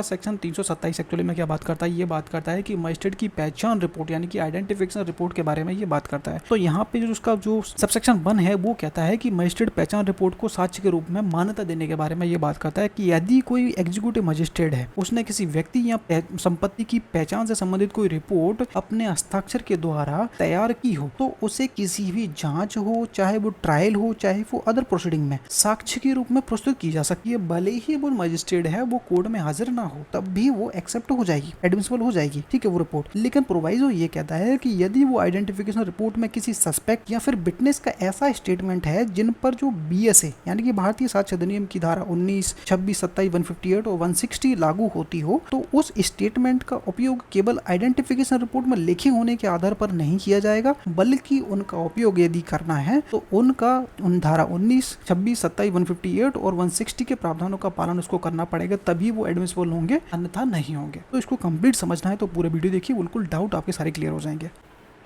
Section 327 actually में क्या बात करता है, ये बात करता है कि मजिस्ट्रेट की पहचान रिपोर्ट यानी कि आइडेंटिफिकेशन रिपोर्ट के बारे में ये बात करता है। तो यहाँ पे जो उसका जो सबसेक्शन 1 है वो कहता है कि मजिस्ट्रेट पहचान रिपोर्ट को साक्ष्य के रूप में मान्यता देने के बारे में ये बात करता है कि यदि कोई एग्जीक्यूटिव मजिस्ट्रेट है, उसने किसी व्यक्ति या संपत्ति की पहचान से संबंधित कोई रिपोर्ट अपने हस्ताक्षर के द्वारा तैयार की हो, तो उसे किसी भी जांच हो, चाहे वो ट्रायल हो, चाहे वो अदर प्रोसीडिंग में साक्ष्य के रूप में प्रस्तुत की जा सकती है। भले ही वो मजिस्ट्रेट है वो कोर्ट में हाजिर ना हो, तब भी वो एक्सेप्ट हो जाएगी, एडमिसिबल हो जाएगी, ठीक है, वो रिपोर्ट। लेकिन प्रोवाइजो ये कहता है कि यदि वो आइडेंटिफिकेशन रिपोर्ट में किसी सस्पेक्ट या फिर विटनेस का ऐसा स्टेटमेंट है जिन पर जो BSA यानी कि भारतीय साक्ष्य अधिनियम की धारा 19, 26, 27, 158 और 160 लागू होती हो, तो उस स्टेटमेंट का उपयोग केवल आइडेंटिफिकेशन रिपोर्ट में लिखे होने के आधार पर नहीं किया जाएगा, बल्कि उनका उपयोग यदि करना है तो उनका उन धारा 19, 26, 27, 158 और 160 के प्रावधानों का पालन उसको करना पड़ेगा, तभी वो एडमिसिबल होंगे, अन्यथा नहीं होंगे। तो इसको कंप्लीट समझना है तो पूरे वीडियो देखिए, बिल्कुल डाउट आपके सारे क्लियर हो जाएंगे।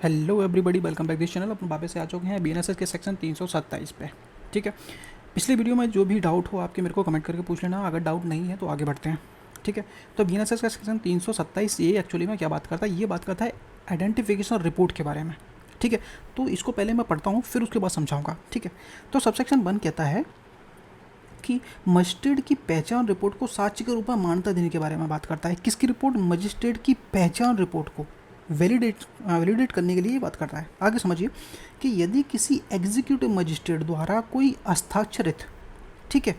Hello everybody, welcome back this channel. अपने वापस से आ चुके हैं BNSS के सेक्शन 327 पे, ठीक है। पिछली वीडियो में जो भी डाउट हो आपके मेरे को कमेंट करके पूछ लेना, अगर डाउट नहीं है तो आगे बढ़ते हैं, ठीक है। तो BNSS का सेक्शन 327 ये एक्चुअली में क्या बात करता है, ये बात करता है आइडेंटिफिकेशन रिपोर्ट के बारे में, ठीक है। तो इसको पहले मैं पढ़ता हूँ, फिर उसके बाद समझाऊंगा, ठीक है। तो सबसेक्शन 1 कहता है कि मजिस्ट्रेट की पहचान रिपोर्ट को साक्ष्य के रूप में मान्यता देने के बारे में बात करता है। किसकी रिपोर्ट? मजिस्ट्रेट की पहचान रिपोर्ट को वैलिडेट करने के लिए बात करता है। आगे समझिए कि यदि किसी एग्जीक्यूटिव मजिस्ट्रेट द्वारा कोई हस्ताक्षरित, ठीक है,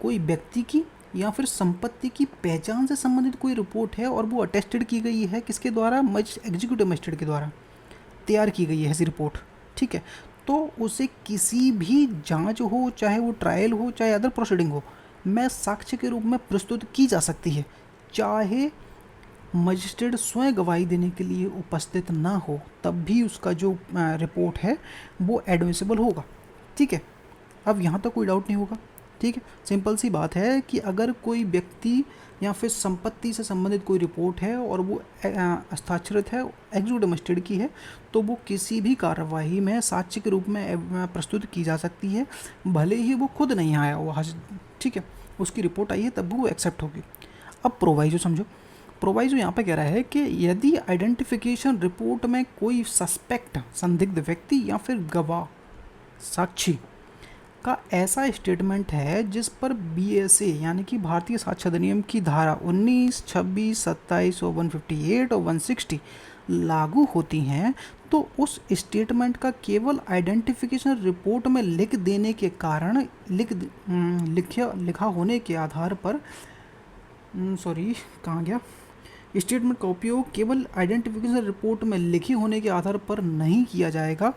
कोई व्यक्ति की या फिर संपत्ति की पहचान से संबंधित कोई रिपोर्ट है और वो अटेस्टेड की गई है, किसके द्वारा? एग्जीक्यूटिव मजिस्ट्रेट के द्वारा तैयार की गई है ऐसी रिपोर्ट, ठीक है, तो उसे किसी भी जांच हो, चाहे वो ट्रायल हो, चाहे अदर प्रोसीडिंग हो, में साक्ष्य के रूप में प्रस्तुत की जा सकती है, चाहे मजिस्ट्रेट स्वयं गवाही देने के लिए उपस्थित ना हो, तब भी उसका जो रिपोर्ट है वो एडमिसिबल होगा, ठीक है। अब यहाँ तक कोई डाउट नहीं होगा, ठीक है। सिंपल सी बात है कि अगर कोई व्यक्ति या फिर संपत्ति से संबंधित कोई रिपोर्ट है और वो हस्ताक्षरित है, एग्जीक्यूटिव मजिस्ट्रेट की है, तो वो किसी भी कार्यवाही में साक्ष्य के रूप में प्रस्तुत की जा सकती है, भले ही वो खुद नहीं आया वो हाजिर, ठीक है, उसकी रिपोर्ट आई है तब भी वो एक्सेप्ट होगी। अब प्रोवाइजो समझो। प्रोवाइजो यहाँ पे कह रहा है कि यदि आइडेंटिफिकेशन रिपोर्ट में कोई सस्पेक्ट, संदिग्ध व्यक्ति या फिर गवाह, साक्षी का ऐसा स्टेटमेंट है जिस पर BSA यानी कि भारतीय साक्ष्य अधिनियम की धारा 19, 26, 27 और 158 और 160 लागू होती हैं, तो उस स्टेटमेंट का केवल आइडेंटिफिकेशन रिपोर्ट में लिख देने के कारण लिखा होने के आधार पर कहाँ गया, स्टेटमेंट का उपयोग केवल आइडेंटिफिकेशन रिपोर्ट में लिखी होने के आधार पर नहीं किया जाएगा,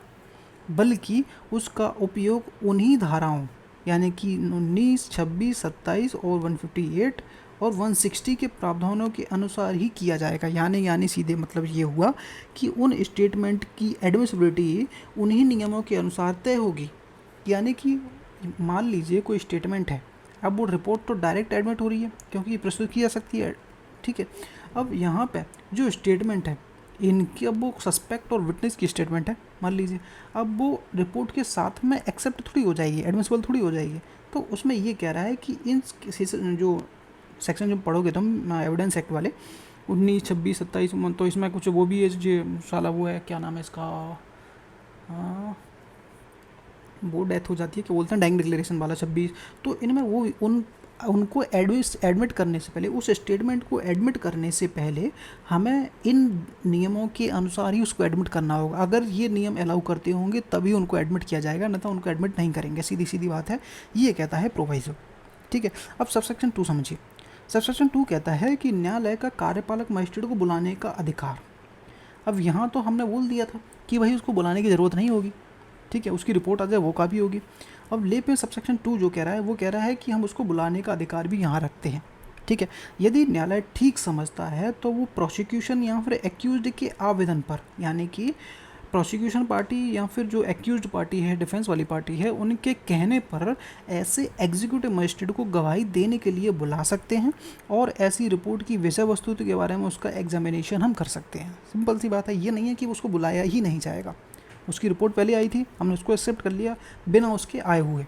बल्कि उसका उपयोग उन्हीं धाराओं यानी कि 19, 26, 27 और 158 और 160 के प्रावधानों के अनुसार ही किया जाएगा। यानी सीधे मतलब ये हुआ कि उन स्टेटमेंट की एडमिसिबिलिटी उन्हीं नियमों के अनुसार तय होगी। यानी कि मान लीजिए कोई स्टेटमेंट है, अब वो रिपोर्ट तो डायरेक्ट एडमिट हो रही है क्योंकि प्रस्तुत की जा सकती है, ठीक है। अब यहाँ पे जो स्टेटमेंट है इनकी, अब वो सस्पेक्ट और विटनेस की स्टेटमेंट है मान लीजिए, अब वो रिपोर्ट के साथ में एक्सेप्ट थोड़ी हो जाएगी, एडमिसिबल थोड़ी हो जाएगी। तो उसमें ये कह रहा है कि इन जो सेक्शन जो पढ़ोगे तुम एविडेंस एक्ट वाले 19, 26, 27, तो इसमें कुछ वो भी है जो साला वो है, क्या नाम है इसका, वो डेथ हो जाती है, क्या बोलते हैं, डाइंग डिक्लेरेशन वाला 26, तो इनमें वो उनको एडमिट करने से पहले, उस स्टेटमेंट को एडमिट करने से पहले हमें इन नियमों के अनुसार ही उसको एडमिट करना होगा। अगर ये नियम अलाउ करते होंगे तभी उनको एडमिट किया जाएगा, नहीं तो उनको एडमिट नहीं करेंगे, सीधी बात है, ये कहता है प्रोवाइजो, ठीक है। अब सबसेक्शन 2 समझिए। सबसेक्शन 2 कहता है कि न्यायालय का कार्यपालक मजिस्ट्रेट को बुलाने का अधिकार। अब यहाँ तो हमने बोल दिया था कि भाई उसको बुलाने की ज़रूरत नहीं होगी, ठीक है, उसकी रिपोर्ट आ जाए वो काफ़ी होगी। अब ले पे सबसेक्शन 2 जो कह रहा है वो कह रहा है कि हम उसको बुलाने का अधिकार भी यहाँ रखते हैं, ठीक है। यदि न्यायालय ठीक समझता है तो वो प्रोसिक्यूशन या फिर एक्यूज्ड के आवेदन पर, यानी कि प्रोसिक्यूशन पार्टी या फिर जो एक्यूज्ड पार्टी है, डिफेंस वाली पार्टी है, उनके कहने पर ऐसे एग्जीक्यूटिव मजिस्ट्रेट को गवाही देने के लिए बुला सकते हैं और ऐसी रिपोर्ट की विषय वस्तु के बारे में उसका एग्जामिनेशन हम कर सकते हैं। सिंपल सी बात है, ये नहीं है कि उसको बुलाया ही नहीं जाएगा, उसकी रिपोर्ट पहले आई थी, हमने उसको एक्सेप्ट कर लिया बिना उसके आए हुए,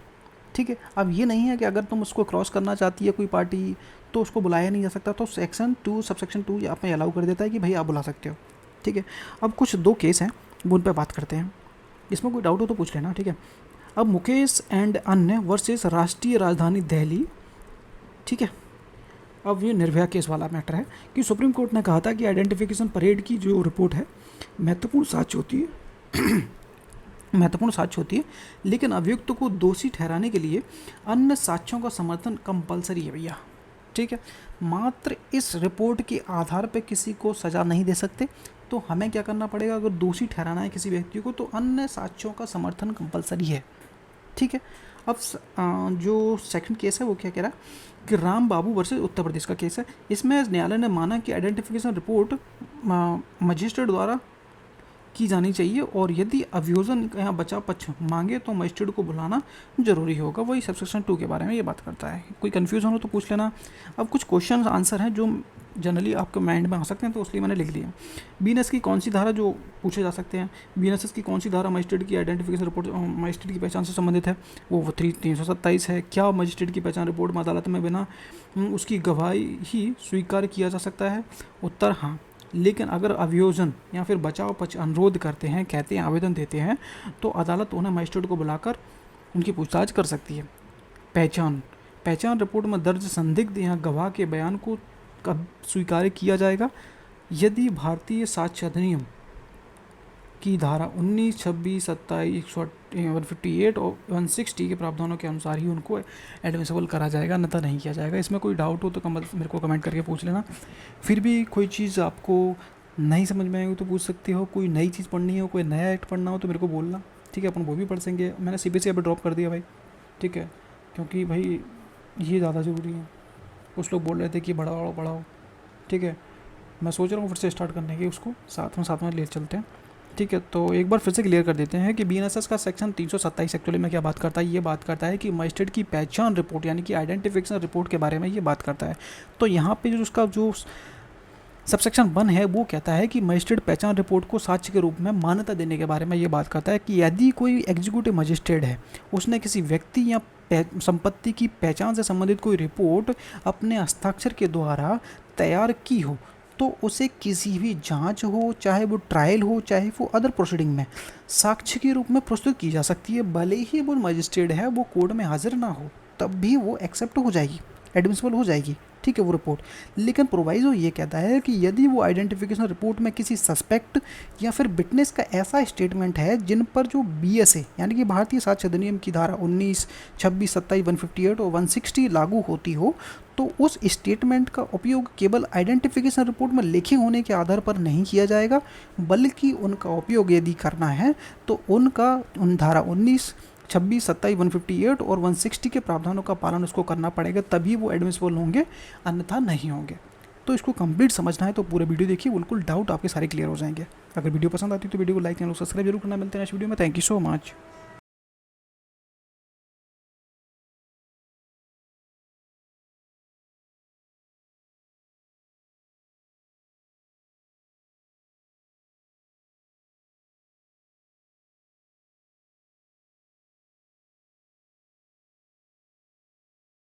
ठीक है। अब ये नहीं है कि अगर तुम उसको क्रॉस करना चाहती है कोई पार्टी तो उसको बुलाया नहीं जा सकता। तो सेक्शन 2 सबसेक्शन 2 आप में अलाउ कर देता है कि भाई आप बुला सकते हो, ठीक है। अब कुछ 2 केस हैं वो उन पर बात करते हैं, इसमें कोई डाउट हो तो पूछ लेना, ठीक है। अब मुकेश एंड अन्य वर्सेस राष्ट्रीय राजधानी दिल्ली, ठीक है। अब ये निर्भया केस वाला मैटर है कि सुप्रीम कोर्ट ने कहा था कि आइडेंटिफिकेशन परेड की जो रिपोर्ट है महत्वपूर्ण साक्ष्य होती है महत्वपूर्ण साक्ष्य होती है, लेकिन अभियुक्त को दोषी ठहराने के लिए अन्य साक्ष्यों का समर्थन कंपलसरी है भैया, ठीक है। मात्र इस रिपोर्ट के आधार पर किसी को सज़ा नहीं दे सकते, तो हमें क्या करना पड़ेगा, अगर दोषी ठहराना है किसी व्यक्ति को तो अन्य साक्ष्यों का समर्थन कंपलसरी है, ठीक है। अब जो सेकंड केस है वो क्या कह रहा है कि राम बाबू वर्सेस उत्तर प्रदेश का केस है। इसमें न्यायालय ने माना कि आइडेंटिफिकेशन रिपोर्ट मजिस्ट्रेट द्वारा की जानी चाहिए, और यदि अभियोजन यहाँ बचाव पक्ष मांगे तो मजिस्ट्रेट को बुलाना जरूरी होगा। वही सबसेक्शन 2 के बारे में ये बात करता है। कोई कन्फ्यूजन हो तो पूछ लेना। अब कुछ क्वेश्चन आंसर हैं जो जनरली आपके माइंड में आ सकते हैं, तो इसलिए मैंने लिख लिया। बीएनएस की कौन सी धारा जो पूछे जा सकते हैं, बीएनएस की कौन सी धारा मजिस्ट्रेट की आइडेंटिफिकेशन रिपोर्ट मजिस्ट्रेट की पहचान से संबंधित है, वो 327 है। क्या मजिस्ट्रेट की पहचान रिपोर्ट में अदालत में बिना उसकी गवाही ही स्वीकार किया जा सकता है? उत्तर हाँ, लेकिन अगर अभियोजन या फिर बचाव पक्ष अनुरोध करते हैं, कहते हैं, आवेदन देते हैं, तो अदालत उन्हें मजिस्ट्रेट को बुलाकर उनकी पूछताछ कर सकती है। पहचान रिपोर्ट में दर्ज संदिग्ध या गवाह के बयान को कब स्वीकार किया जाएगा? यदि भारतीय साक्ष्य अधिनियम की धारा 19, 26, 27, 158 और 160 के प्रावधानों के अनुसार ही उनको एडमिसिबल करा जाएगा, अन्यथा नहीं किया जाएगा। इसमें कोई डाउट हो तो मेरे को कमेंट करके पूछ लेना। फिर भी कोई चीज़ आपको नहीं समझ में आएगी तो पूछ सकते हो, कोई नई चीज़ पढ़नी हो, कोई नया एक्ट पढ़ना हो तो मेरे को बोलना, ठीक है। अपन वो भी पढ़ सकेंगे। मैंने CBSE अभी ड्रॉप कर दिया भाई, ठीक है, क्योंकि भाई ये ज़्यादा ज़रूरी है। कुछ लोग बोल रहे थे कि बढ़ाओ, ठीक है। मैं सोच रहा हूँ फिर से स्टार्ट करने की, उसको साथ में ले चलते हैं, ठीक है। तो एक बार फिर से क्लियर कर देते हैं कि बीएनएसएस का सेक्शन 327 एक्चुअली में क्या बात करता है, ये बात करता है कि मजिस्ट्रेट की पहचान रिपोर्ट यानी कि आइडेंटिफिकेशन रिपोर्ट के बारे में ये बात करता है। तो यहाँ पे जो उसका जो सबसेक्शन 1 है वो कहता है कि मजिस्ट्रेट पहचान रिपोर्ट को साक्ष्य के रूप में मान्यता देने के बारे में ये बात करता है कि यदि कोई एग्जीक्यूटिव मजिस्ट्रेट है, उसने किसी व्यक्ति या संपत्ति की पहचान से संबंधित कोई रिपोर्ट अपने हस्ताक्षर के द्वारा तैयार की हो, तो उसे किसी भी जांच हो, चाहे वो ट्रायल हो, चाहे वो अदर प्रोसीडिंग में साक्ष्य के रूप में प्रस्तुत की जा सकती है। भले ही वो मजिस्ट्रेट है, वो कोर्ट में हाजिर ना हो, तब भी वो एक्सेप्ट हो जाएगी, एडमिसिबल हो जाएगी, ठीक है, वो रिपोर्ट। लेकिन प्रोवाइजो ये कहता है कि यदि वो आइडेंटिफिकेशन रिपोर्ट में किसी सस्पेक्ट या फिर विटनेस का ऐसा स्टेटमेंट है जिन पर जो BSA यानी कि भारतीय साक्ष्य अधिनियम की धारा 19, 26, 27, 158 और 160 लागू होती हो, तो उस स्टेटमेंट का उपयोग केवल आइडेंटिफिकेशन रिपोर्ट में लिखे होने के आधार पर नहीं किया जाएगा, बल्कि उनका उपयोग यदि करना है तो उन धारा 19, 26, 27, 158 और 160 के प्रावधानों का पालन उसको करना पड़ेगा, तभी वो एडमिसिबल होंगे, अन्यथा नहीं होंगे। तो इसको कंप्लीट समझना है तो पूरे वीडियो देखिए, बिल्कुल डाउट आपके सारे क्लियर हो जाएंगे। अगर वीडियो पसंद आती है तो वीडियो को लाइक, चैनल को सब्सक्राइब जरूर करना। मिलते हैं नेक्स्ट वीडियो में। Thank you so much.